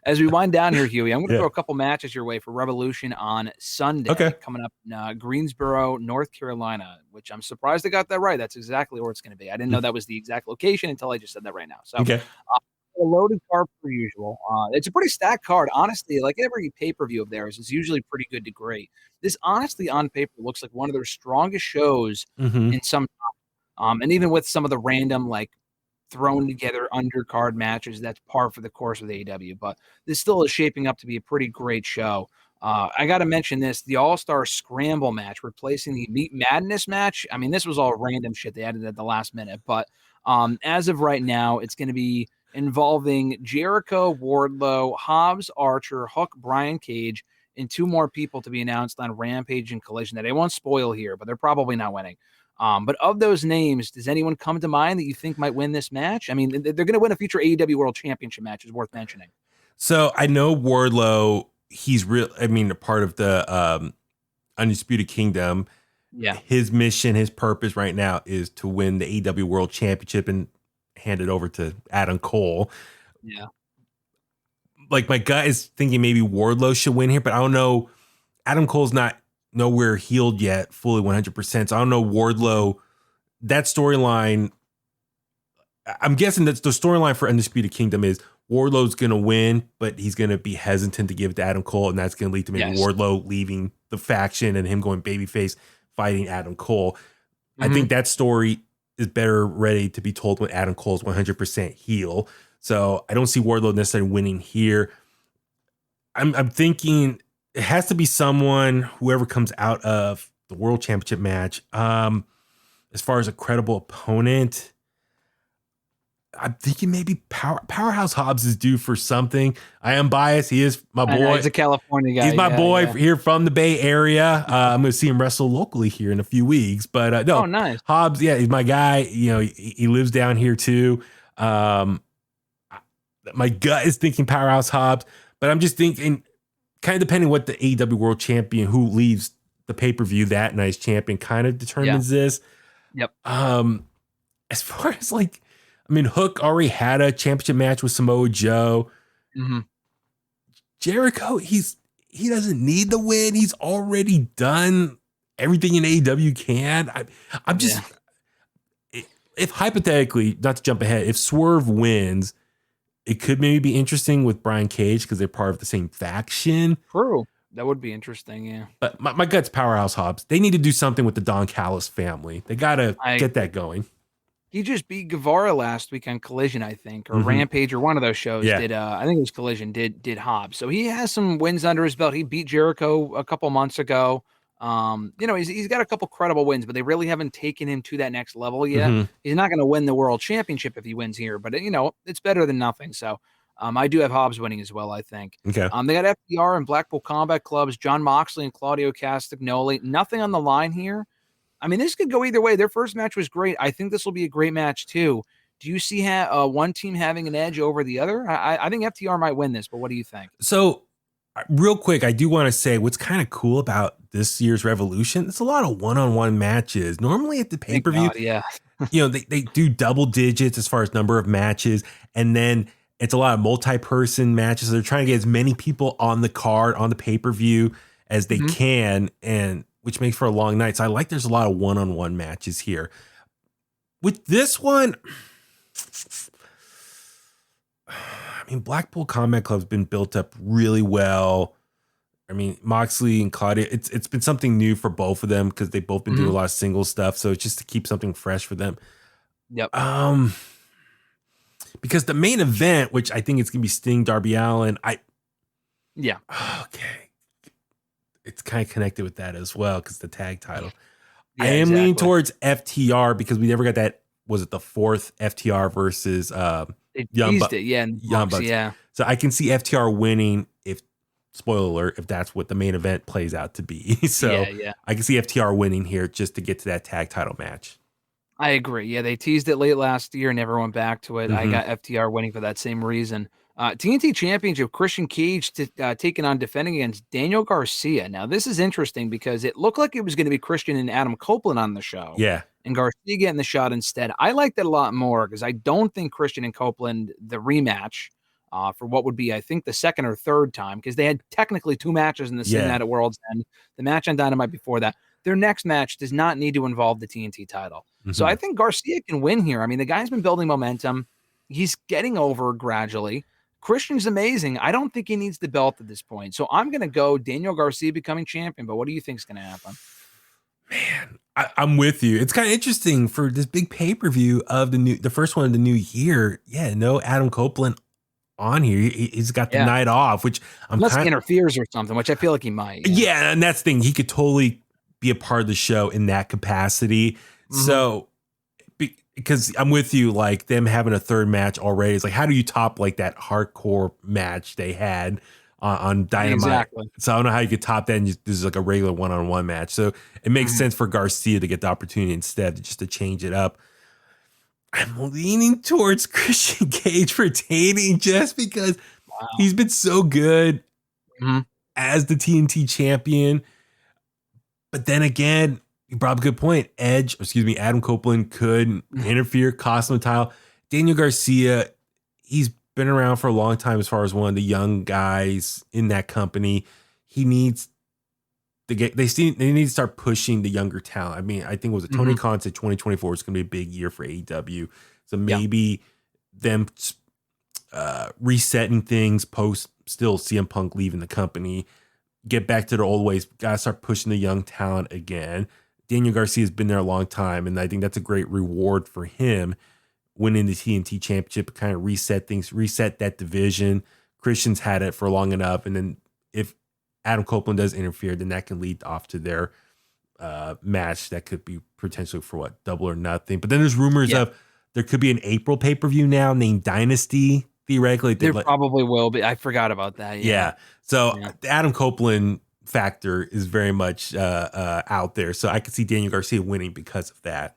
As we wind down here, Huey, I'm going to Yeah. throw a couple matches your way for Revolution on Sunday, Okay. coming up in Greensboro, North Carolina, which I'm surprised I got that right. That's exactly where it's going to be. I didn't know that was the exact location until I just said that right now. So Okay. a loaded card per usual. It's a pretty stacked card, honestly. Like every pay-per-view of theirs is usually pretty good to great. This honestly on paper looks like one of their strongest shows Mm-hmm. in some time. And even with some of the random like thrown together undercard matches, that's par for the course with AEW. But this still is shaping up to be a pretty great show. I got to mention this: the All-Star Scramble match, replacing the Meat Madness match. I mean, this was all random shit they added at the last minute, but as of right now, it's going to be involving Jericho, Wardlow, Hobbs, Archer, Hook, Brian Cage, and two more people to be announced on Rampage and Collision that I won't spoil here, but they're probably not winning. But of those names, does anyone come to mind that you think might win this match? I mean, they're going to win a future AEW World Championship match, is worth mentioning. So I know Wardlow, he's real. I mean, a part of the Undisputed Kingdom. Yeah. His mission, his purpose right now is to win the AEW World Championship and hand it over to Adam Cole. Yeah. Like my gut is thinking maybe Wardlow should win here, but I don't know. Adam Cole's not nowhere healed yet, fully 100%. So I don't know Wardlow. That storyline, I'm guessing that's the storyline for Undisputed Kingdom is Wardlow's going to win, but he's going to be hesitant to give it to Adam Cole, and that's going to lead to maybe Wardlow leaving the faction and him going babyface fighting Adam Cole. I think that story is better ready to be told when Adam Cole's 100% heel. So I don't see Wardlow necessarily winning here. I'm thinking it has to be someone, whoever comes out of the World Championship match. As far as a credible opponent, I'm thinking maybe Powerhouse Hobbs is due for something. I am biased. He is my boy. He's a California guy. He's my boy here from the Bay Area. I'm going to see him wrestle locally here in a few weeks. But no, nice. Hobbs, yeah, he's my guy. You know, he lives down here too. My gut is thinking Powerhouse Hobbs, but I'm just thinking, kind of depending what the AEW World Champion who leaves the pay-per-view that night's champion kind of determines this. Yep. As far as like, I mean, Hook already had a championship match with Samoa Joe. Mm-hmm. Jericho, he doesn't need the win. He's already done everything an AEW can. I'm just, if hypothetically, not to jump ahead, if Swerve wins, it could maybe be interesting with Brian Cage because they're part of the same faction. True. That would be interesting, yeah. But my gut's Powerhouse Hobbs. They need to do something with the Don Callis family. They got to get that going. He just beat Guevara last week on Collision, I think, or Rampage, or one of those shows. Yeah. I think it was Collision. Did Hobbs? So he has some wins under his belt. He beat Jericho a couple months ago. He's got a couple credible wins, but they really haven't taken him to that next level yet. He's not going to win the World Championship if he wins here, but it's better than nothing. So I do have Hobbs winning as well, I think. Okay. They got FDR and Blackpool Combat Clubs, John Moxley and Claudio Castagnoli. Nothing on the line here. I mean, this could go either way. Their first match was great. I think this will be a great match too. Do you see one team having an edge over the other? I think FTR might win this, but what do you think? So real quick, I do want to say what's kind of cool about this year's Revolution. It's a lot of one-on-one matches. Normally at the pay-per-view, they do double digits as far as number of matches. And then it's a lot of multi-person matches. So they're trying to get as many people on the card, on the pay-per-view as they can. And which makes for a long night. So I like there's a lot of one-on-one matches here. With this one, I mean, Blackpool Combat Club's been built up really well. I mean, Moxley and Claudia, it's been something new for both of them because they've both been doing a lot of single stuff. So it's just to keep something fresh for them. Yep. Because the main event, which I think it's gonna be Sting, Darby Allin, okay. It's kind of connected with that as well because the tag title. Yeah, I am leaning towards FTR because we never got that. Was it the fourth FTR versus Young Bucks? Young Bucks. Yeah. So I can see FTR winning if, spoiler alert, if that's what the main event plays out to be. So I can see FTR winning here just to get to that tag title match. I agree. Yeah, they teased it late last year, never went back to it. I got FTR winning for that same reason. TNT Championship, Christian Cage taking on defending against Daniel Garcia. Now, this is interesting because it looked like it was going to be Christian and Adam Copeland on the show. Yeah. And Garcia getting the shot instead. I like that a lot more because I don't think Christian and Copeland, the rematch, for what would be, I think, the second or third time, because they had technically 2 matches in the same night at World's End. The match on Dynamite before that. Their next match does not need to involve the TNT title. So I think Garcia can win here. I mean, the guy's been building momentum. He's getting over gradually. Christian's amazing. I don't think he needs the belt at this point. So I'm going to go Daniel Garcia becoming champion. But what do you think is going to happen? Man, I'm with you. It's kind of interesting for this big pay-per-view of the first one of the new year. Yeah, no Adam Copeland on here. He's got the night off, which unless he interferes or something, which I feel like he might. Yeah, and that's the thing. He could totally be a part of the show in that capacity. So because I'm with you, like them having a third match already is like, how do you top like that hardcore match they had on Dynamite? Exactly. So I don't know how you could top that and just this is like a regular one-on-one match. So it makes sense for Garcia to get the opportunity instead just to change it up. I'm leaning towards Christian Cage retaining just because he's been so good as the TNT champion. But then again, you brought up a good point. Adam Copeland could interfere, cost him a title. Daniel Garcia, he's been around for a long time as far as one of the young guys in that company. He needs to get, they need to start pushing the younger talent. I mean, I think it was Tony Khan said 2024 is going to be a big year for AEW. So maybe them resetting things post still CM Punk leaving the company, get back to the old ways, gotta start pushing the young talent again. Daniel Garcia has been there a long time, and I think that's a great reward for him winning the TNT championship, kind of reset things, reset that division. Christian's had it for long enough, and then if Adam Copeland does interfere, then that can lead off to their match that could be potentially for what, Double or Nothing. But then there's rumors of there could be an April pay-per-view now named Dynasty. Theoretically, there probably will be. I forgot about that. So the Adam Copeland factor is very much out there. So I could see Daniel Garcia winning because of that.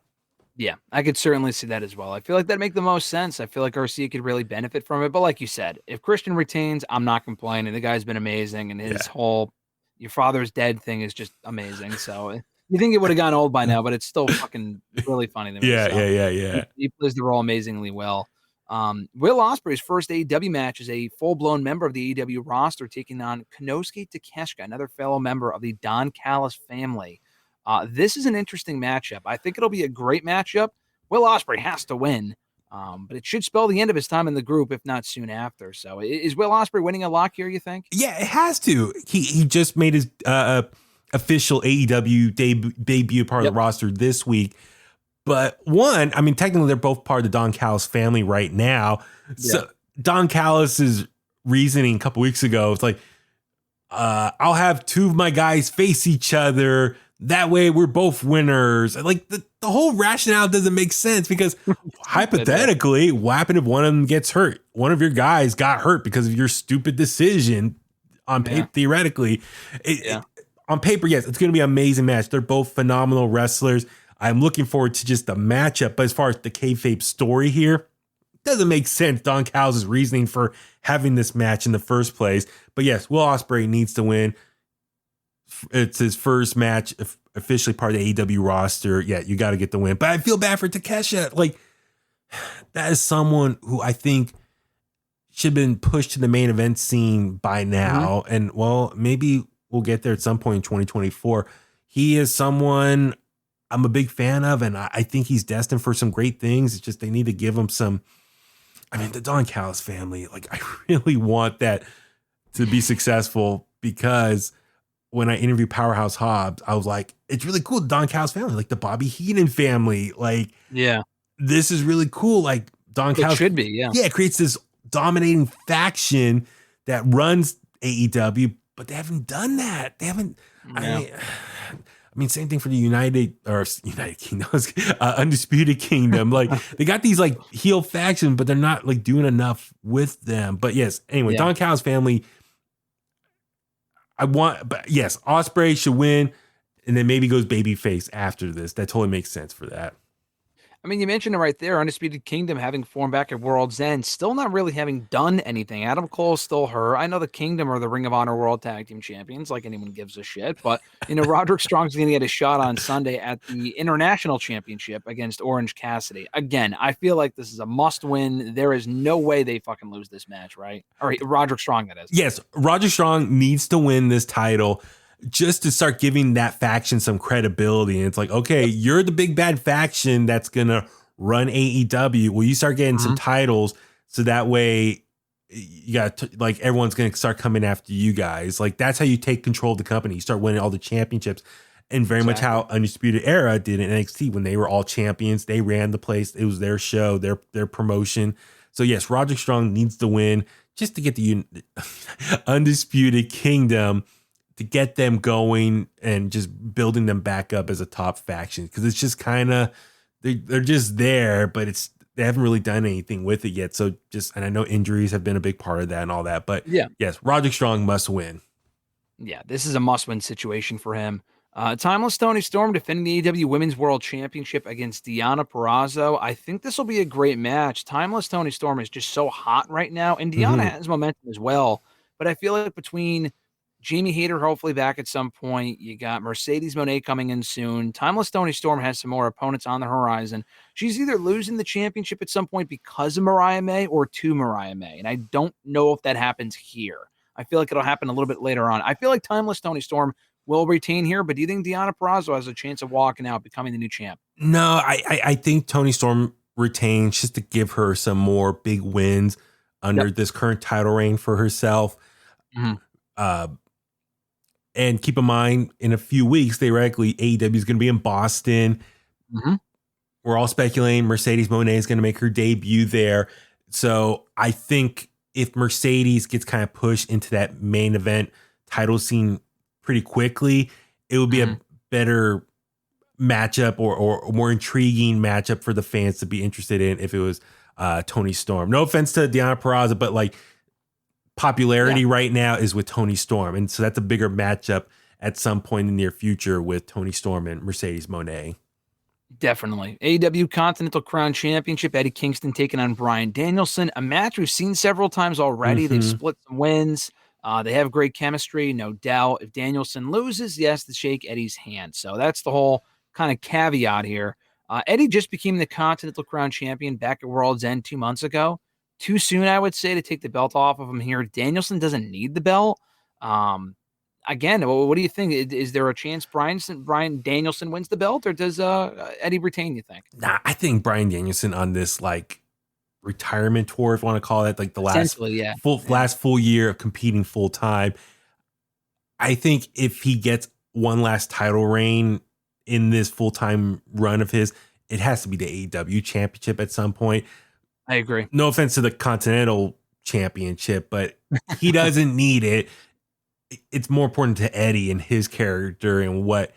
Yeah, I could certainly see that as well. I feel like that'd make the most sense. I feel like Garcia could really benefit from it. But like you said, if Christian retains, I'm not complaining. The guy's been amazing, and his whole "your father's dead" thing is just amazing. So you think it would have gone old by now, but it's still fucking really funny to me. Yeah. He plays the role amazingly well. Will Ospreay's first AEW match is a full-blown member of the AEW roster taking on Konosuke Takeshita, another fellow member of the Don Callis family. This is an interesting matchup. I think it'll be a great matchup. Will Ospreay has to win, but it should spell the end of his time in the group, if not soon after. So is Will Ospreay winning a lock here, you think? Yeah, it has to. He just made his official AEW debut part of the roster this week. But one, I mean, technically they're both part of the Don Callis family right now. So Don Callis's reasoning a couple weeks ago, it's like, I'll have two of my guys face each other. That way we're both winners. Like the whole rationale doesn't make sense because hypothetically, what happened if one of them gets hurt? One of your guys got hurt because of your stupid decision on paper, theoretically. On paper, yes, it's going to be an amazing match. They're both phenomenal wrestlers. I'm looking forward to just the matchup. But as far as the kayfabe story here, it doesn't make sense. Don Callis' reasoning for having this match in the first place. But yes, Will Ospreay needs to win. It's his first match officially part of the AEW roster. Yeah, you got to get the win. But I feel bad for Takeshita. Like, that is someone who I think should have been pushed to the main event scene by now. And, well, maybe we'll get there at some point in 2024. He is someone I'm a big fan of, and I think he's destined for some great things. It's just they need to give him some. I mean, the Don Callis family, like, I really want that to be successful because when I interviewed Powerhouse Hobbs, I was like, it's really cool. The Don Callis family, like the Bobby Heenan family. Like, this is really cool. Like, Don Callis should be, it creates this dominating faction that runs AEW, but they haven't done that. They haven't. I mean, same thing for the United Kingdom, Undisputed Kingdom. Like, they got these like heel factions, but they're not like doing enough with them. But yes, anyway, Don Callis family. But yes, Ospreay should win, and then maybe goes babyface after this. That totally makes sense for that. I mean, you mentioned it right there. Undisputed Kingdom having formed back at World's End, still not really having done anything. Adam Cole's still hurt. I know the Kingdom are the Ring of Honor World Tag Team Champions, like anyone gives a shit. But, Roderick Strong's going to get a shot on Sunday at the International Championship against Orange Cassidy. Again, I feel like this is a must win. There is no way they fucking lose this match, right? Or Roderick Strong, that is. Yes, Roderick Strong needs to win this title just to start giving that faction some credibility. And it's like, okay, you're the big bad faction that's going to run AEW. Well, you start getting some titles so that way you got like everyone's going to start coming after you guys. Like that's how you take control of the company. You start winning all the championships, and very much how Undisputed Era did in NXT when they were all champions. They ran the place. It was their show, their promotion. So yes, Roderick Strong needs to win just to get the Undisputed Kingdom, to get them going and just building them back up as a top faction. Because it's just kind of, they're just there, but they haven't really done anything with it yet. So and I know injuries have been a big part of that and all that. But yes, Roderick Strong must win. Yeah, this is a must-win situation for him. Timeless Toni Storm defending the AEW Women's World Championship against Deonna Purrazzo. I think this will be a great match. Timeless Toni Storm is just so hot right now, and Deonna has momentum as well. But I feel like between Jamie Hayter hopefully back at some point, you got Mercedes Moné coming in soon. Timeless Toni Storm has some more opponents on the horizon. She's either losing the championship at some point because of Mariah May or to Mariah May, and I don't know if that happens here. I feel like it'll happen a little bit later on. I feel like Timeless Toni Storm will retain here, but do you think Deonna Purrazzo has a chance of walking out, becoming the new champ? No, I think Toni Storm retains just to give her some more big wins under this current title reign for herself. And keep in mind, in a few weeks, theoretically, AEW is going to be in Boston. We're all speculating Mercedes Moné is going to make her debut there. So I think if Mercedes gets kind of pushed into that main event title scene pretty quickly, it would be a better matchup or more intriguing matchup for the fans to be interested in if it was Toni Storm. No offense to Deonna Purrazzo, but like popularity right now is with Toni Storm. And so that's a bigger matchup at some point in the near future with Toni Storm and Mercedes Moné. Definitely. AEW Continental Crown Championship, Eddie Kingston taking on Bryan Danielson, a match we've seen several times already. They've split some wins. They have great chemistry, no doubt. If Danielson loses, he has to shake Eddie's hand. So that's the whole kind of caveat here. Eddie just became the Continental Crown Champion back at World's End 2 months ago. Too soon, I would say, to take the belt off of him here. Danielson doesn't need the belt. Again, what do you think? Is there a chance Bryan Danielson wins the belt, or does Eddie retain, you think? Nah, I think Bryan Danielson on this like retirement tour, if you want to call it, like the last full year of competing full time. I think if he gets one last title reign in this full time run of his, it has to be the AEW championship at some point. I agree. No offense to the Continental Championship, but he doesn't need it. It's more important to Eddie and his character and what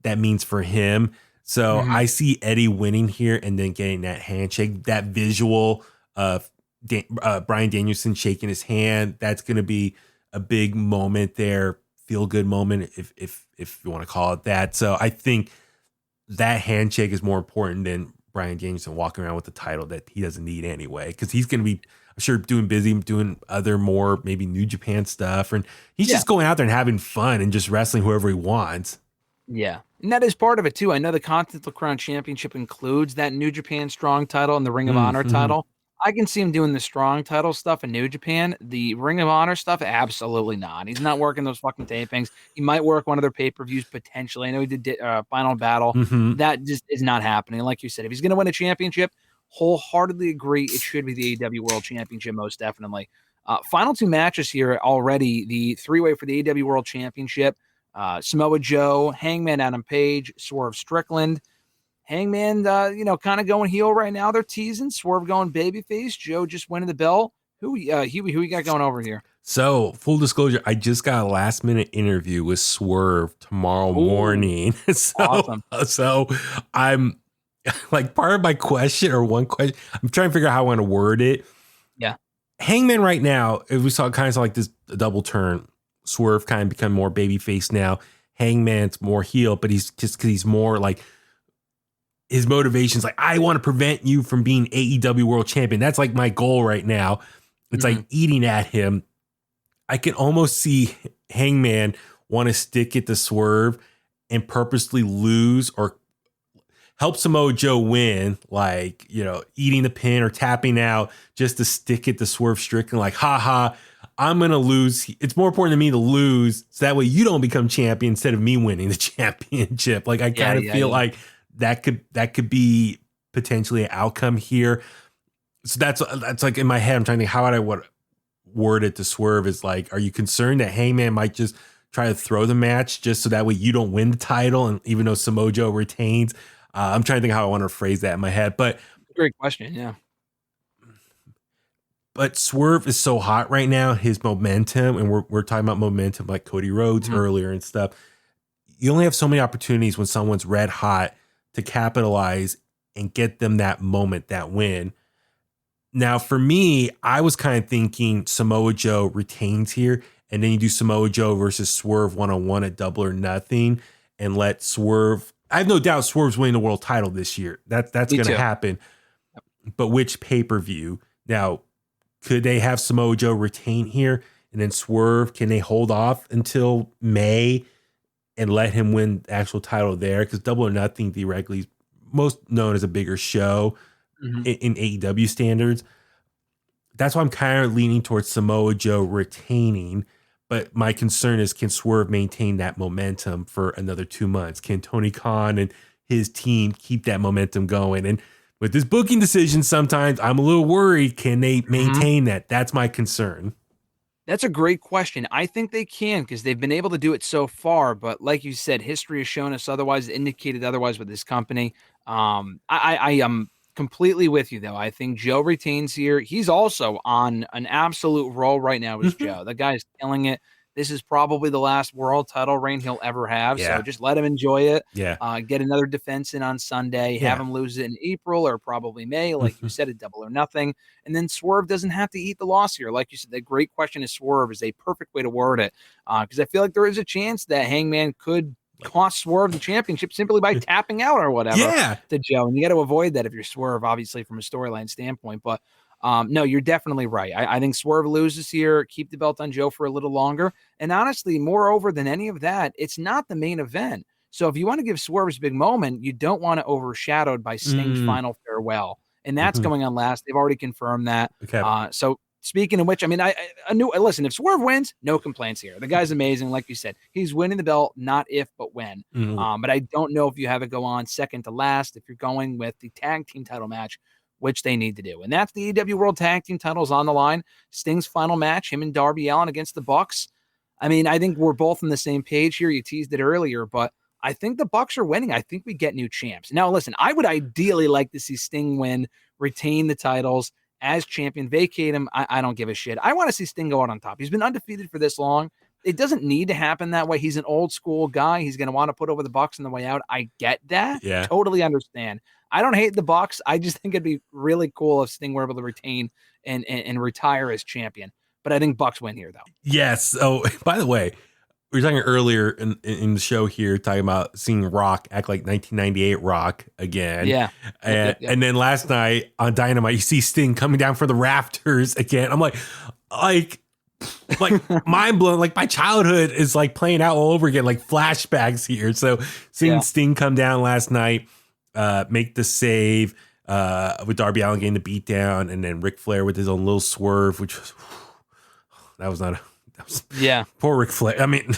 that means for him. So I see Eddie winning here and then getting that handshake, that visual of Bryan Danielson shaking his hand. That's going to be a big moment there, feel good moment, if you want to call it that. So I think that handshake is more important than Bryan Danielson walking around with the title that he doesn't need anyway, because he's going to be, I'm sure, doing other more maybe New Japan stuff, and he's just going out there and having fun and just wrestling whoever he wants. Yeah, and that is part of it too. I know the Continental Crown Championship includes that New Japan Strong title and the Ring of Honor title. I can see him doing the Strong title stuff in New Japan. The Ring of Honor stuff, absolutely not. He's not working those fucking tapings. He might work one of their pay-per-views potentially. I know he did Final Battle. That just is not happening. Like you said, if he's going to win a championship, wholeheartedly agree it should be the AEW World Championship, most definitely. Final two matches here already. The three-way for the AEW World Championship. Samoa Joe, Hangman Adam Page, Swerve Strickland. Hangman, kind of going heel right now. They're teasing. Swerve going babyface. Joe just winning the belt. Who we got going over here? So, full disclosure, I just got a last minute interview with Swerve tomorrow morning. Awesome. So I'm like, part of my question or one question, I'm trying to figure out how I want to word it. Yeah. Hangman right now, if we saw kind of like this double turn, Swerve kind of become more babyface now. Hangman's more heel, but he's just because he's more like his motivations like, I want to prevent you from being AEW World Champion. That's like my goal right now. It's like eating at him. I can almost see Hangman want to stick it to Swerve and purposely lose or help Samoa Joe win, like, you know, eating the pin or tapping out just to stick it to Swerve Strickland. Like, haha, I'm going to lose. It's more important to me to lose so that way you don't become champion instead of me winning the championship. Like, I kind of feel like that could be potentially an outcome here. So that's like in my head. I'm trying to think how would I word it to Swerve is like, are you concerned that Hangman might just try to throw the match just so that way you don't win the title? And even though Samoa Joe retains, I'm trying to think how I want to phrase that in my head, but great question. Yeah. But Swerve is so hot right now, his momentum, and we're talking about momentum like Cody Rhodes earlier and stuff. You only have so many opportunities when someone's red hot to capitalize and get them that moment, that win. Now, for me, I was kind of thinking Samoa Joe retains here, and then you do Samoa Joe versus Swerve one-on-one at Double or Nothing and let Swerve. I have no doubt Swerve's winning the world title this year. That's going to happen. But which pay-per-view? Now, could they have Samoa Joe retain here and then Swerve? Can they hold off until May and let him win the actual title there? Because Double or Nothing theoretically is most known as a bigger show in AEW standards. That's why I'm kind of leaning towards Samoa Joe retaining. But my concern is, can Swerve maintain that momentum for another 2 months? Can Tony Khan and his team keep that momentum going? And with this booking decision, sometimes I'm a little worried. Can they maintain that? That's my concern. That's a great question. I think they can because they've been able to do it so far. But like you said, history has shown us otherwise, indicated otherwise with this company. I am completely with you, though. I think Joe retains here. He's also on an absolute roll right now as Joe. The guy's killing it. This is probably the last world title reign he'll ever have. So just let him enjoy it. Get another defense in on Sunday. Have him lose it in April or probably May, like you said, at Double or Nothing. And then Swerve doesn't have to eat the loss here. Like you said, the great question is Swerve is a perfect way to word it. Because I feel like there is a chance that Hangman could cost Swerve the championship simply by tapping out or whatever to Joe. And you got to avoid that if you're Swerve, obviously, from a storyline standpoint. But no, you're definitely right. I think Swerve loses here, keep the belt on Joe for a little longer. And honestly, moreover than any of that, it's not the main event. So if you want to give Swerve's big moment, you don't want to overshadowed by Sting's final farewell. And that's going on last. They've already confirmed that. So speaking of which, I mean, listen, if Swerve wins, no complaints here. The guy's amazing. Like you said, he's winning the belt, not if, but when. But I don't know if you have it go on second to last, if you're going with the tag team title match, which they need to do. And that's the AEW World Tag Team titles on the line. Sting's final match, him and Darby Allin against the Bucks. I mean, I think we're both on the same page here. You teased it earlier, but I think the Bucks are winning. I think we get new champs. Now, listen, I would ideally like to see Sting win, retain the titles as champion, vacate him. I don't give a shit. I want to see Sting go out on top. He's been undefeated for this long. It doesn't need to happen that way. He's an old school guy. He's going to want to put over the Bucks on the way out. I get that. Totally understand. I don't hate the Bucks. I just think it'd be really cool if Sting were able to retain and retire as champion. But I think Bucks win here, though. Yes. Oh, by the way, we were talking earlier in the show here, talking about seeing Rock act like 1998 Rock again. And then last night on Dynamite, you see Sting coming down for the rafters again. I'm like mind blown. Like my childhood is like playing out all over again, like flashbacks here. So seeing Sting come down last night, make the save with Darby Allin getting the beat down, and then Ric Flair with his own little swerve, which was poor Ric Flair. I mean,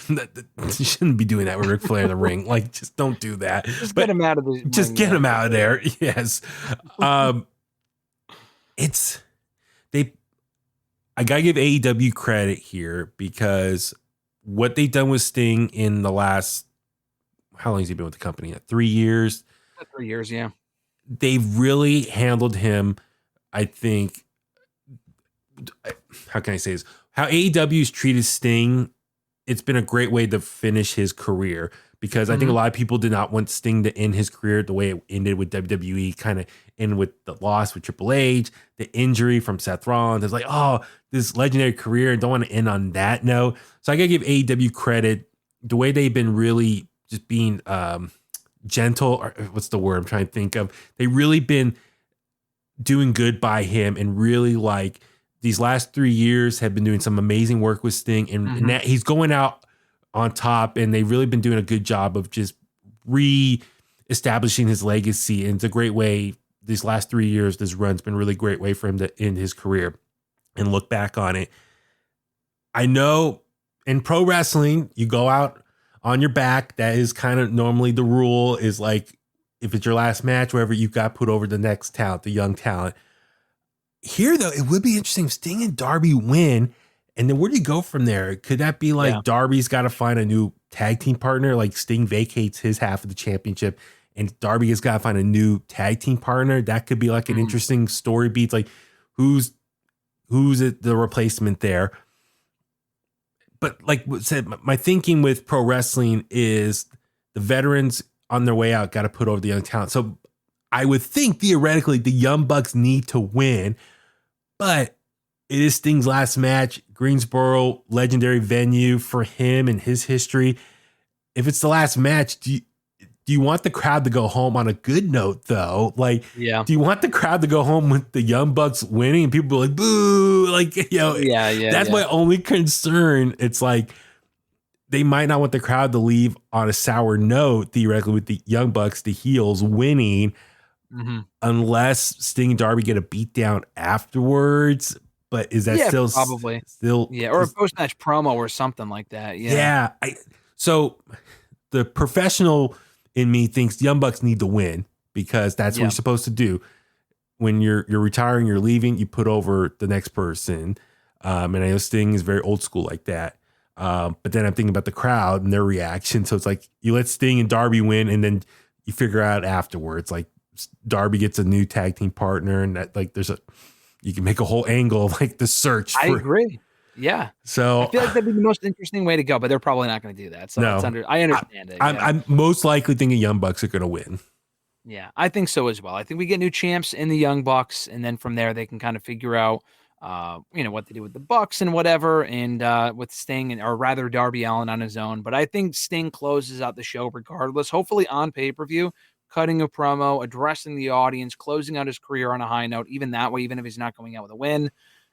you shouldn't be doing that with Ric Flair in the ring. Like, just don't do that. Get him out of the just get him out of there. Yes. I gotta give AEW credit here because what they've done with Sting in the last, how long has he been with the company? 3 years? 3 years, yeah. They've really handled him, I think. How can I say this? How AEW's treated Sting, it's been a great way to finish his career because I think a lot of people did not want Sting to end his career the way it ended with WWE, kind of end with the loss with Triple H, the injury from Seth Rollins. It's like, oh, this legendary career, don't want to end on that note. So I got to give AEW credit, the way they've been really just being gentle, or what's the word I'm trying to think of? They really been doing good by him, and really like these last 3 years have been doing some amazing work with Sting, and that he's going out on top, and they've really been doing a good job of just re-establishing his legacy. And it's a great way these last 3 years, this run's been a really great way for him to end his career and look back on it. I know in pro wrestling, you go out on your back. That is kind of normally the rule, is like, if it's your last match, wherever, you got put over the next talent, the young talent. Here, though, it would be interesting if Sting and Darby win. And then where do you go from there? Could that be like Darby's got to find a new tag team partner? Like Sting vacates his half of the championship and Darby has got to find a new tag team partner. That could be like an interesting story beat. Like who's the replacement there? But like what said, my thinking with pro wrestling is the veterans on their way out got to put over the young talent. So I would think theoretically the Young Bucks need to win, but it is Sting's last match. Greensboro, legendary venue for him and his history. If it's the last match, do you want the crowd to go home on a good note, though? Like, do you want the crowd to go home with the Young Bucks winning and people be like, boo? Like, that's my only concern. It's like they might not want the crowd to leave on a sour note, theoretically, with the Young Bucks, the heels, winning, unless Sting and Darby get a beatdown afterwards. But is that still probably or a post-match promo or something like that? So the professional in me thinks Young Bucks need to win, because that's what you're supposed to do. When you're retiring, you're leaving, you put over the next person. And I know Sting is very old school like that. But then I'm thinking about the crowd and their reaction. So it's like you let Sting and Darby win, and then you figure out afterwards, like Darby gets a new tag team partner, and that like you can make a whole angle of like the search. I agree. Yeah. So I feel like that'd be the most interesting way to go, but they're probably not going to do that. So I understand it. I'm most likely thinking Young Bucks are going to win. Yeah, I think so as well. I think we get new champs in the Young Bucks, and then from there they can kind of figure out, what they do with the Bucks and whatever, and with Sting, or rather Darby Allin on his own. But I think Sting closes out the show regardless, hopefully on pay-per-view, cutting a promo, addressing the audience, closing out his career on a high note, even that way, even if he's not going out with a win.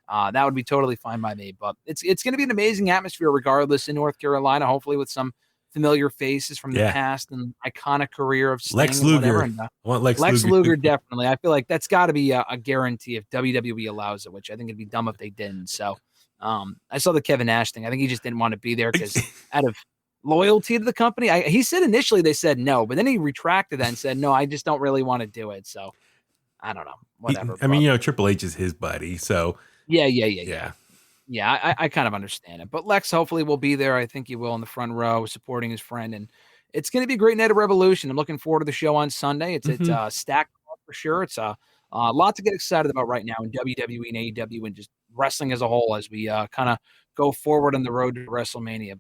That would be totally fine by me. But it's going to be an amazing atmosphere regardless in North Carolina, hopefully with some familiar faces from the past and iconic career of Sting. Lex Luger. I want Lex Luger, definitely. I feel like that's got to be a guarantee if WWE allows it, which I think it'd be dumb if they didn't. So I saw the Kevin Nash thing. I think he just didn't want to be there because out of loyalty to the company. He said initially they said no, but then he retracted that and said, no, I just don't really want to do it. So I don't know. Whatever. I mean, Triple H is his buddy. So yeah. I kind of understand it. But Lex hopefully will be there. I think he will in the front row supporting his friend. And it's going to be a great night of Revolution. I'm looking forward to the show on Sunday. It's stacked for sure. It's a lot to get excited about right now in WWE and AEW and just wrestling as a whole as we kind of go forward on the road to WrestleMania.